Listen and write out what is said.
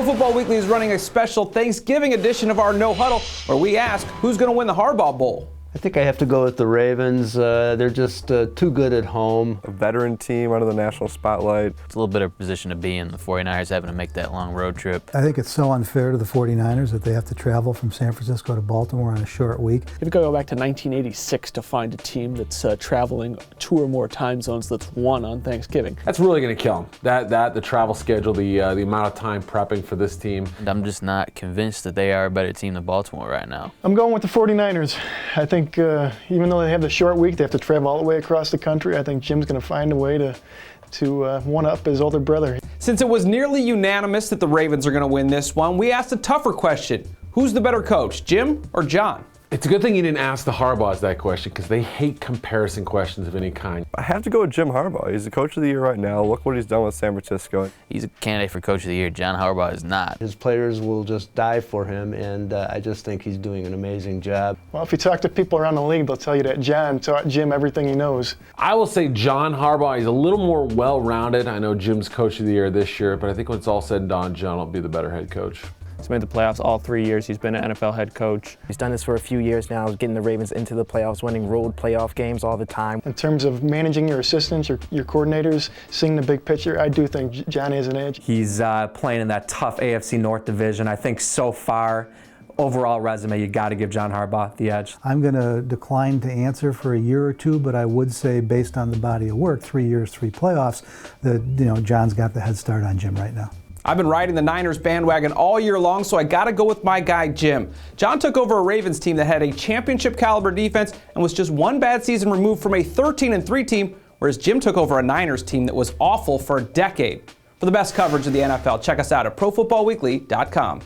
Pro Football Weekly is running a special Thanksgiving edition of our No Huddle, where we ask who's going to win the Harbaugh Bowl. I think I have to go with the Ravens. They're just too good at home. A veteran team under the national spotlight. It's a little better position to be in, the 49ers having to make that long road trip. I think it's so unfair to the 49ers that they have to travel from San Francisco to Baltimore on a short week. You've got to go back to 1986 to find a team that's traveling 2 or more time zones that's won on Thanksgiving. That's really going to kill them. The travel schedule, the amount of time prepping for this team. And I'm just not convinced that they are a better team than Baltimore right now. I'm going with the 49ers. I think even though they have the short week, they have to travel all the way across the country. I think Jim's going to find a way to one-up his older brother. Since it was nearly unanimous that the Ravens are going to win this one, we asked a tougher question. Who's the better coach, Jim or John? It's a good thing you didn't ask the Harbaughs that question, because they hate comparison questions of any kind. I have to go with Jim Harbaugh. He's the coach of the year right now. Look what he's done with San Francisco. He's a candidate for coach of the year. John Harbaugh is not. His players will just die for him, and I just think he's doing an amazing job. Well, if you talk to people around the league, they'll tell you that John taught Jim everything he knows. I will say John Harbaugh is a little more well-rounded. I know Jim's coach of the year this year, but I think when it's all said and done, John will be the better head coach. He's made the playoffs all 3 years. He's been an NFL head coach. He's done this for a few years now, getting the Ravens into the playoffs, winning road playoff games all the time. In terms of managing your assistants, your coordinators, seeing the big picture, I do think John has an edge. He's playing in that tough AFC North division. I think so far, overall resume, you got to give John Harbaugh the edge. I'm going to decline to answer for a year or two, but I would say based on the body of work, 3 years, 3 playoffs, that John's got the head start on Jim right now. I've been riding the Niners bandwagon all year long, so I got to go with my guy, Jim. John took over a Ravens team that had a championship caliber defense and was just one bad season removed from a 13-3 team, whereas Jim took over a Niners team that was awful for a decade. For the best coverage of the NFL, check us out at ProFootballWeekly.com.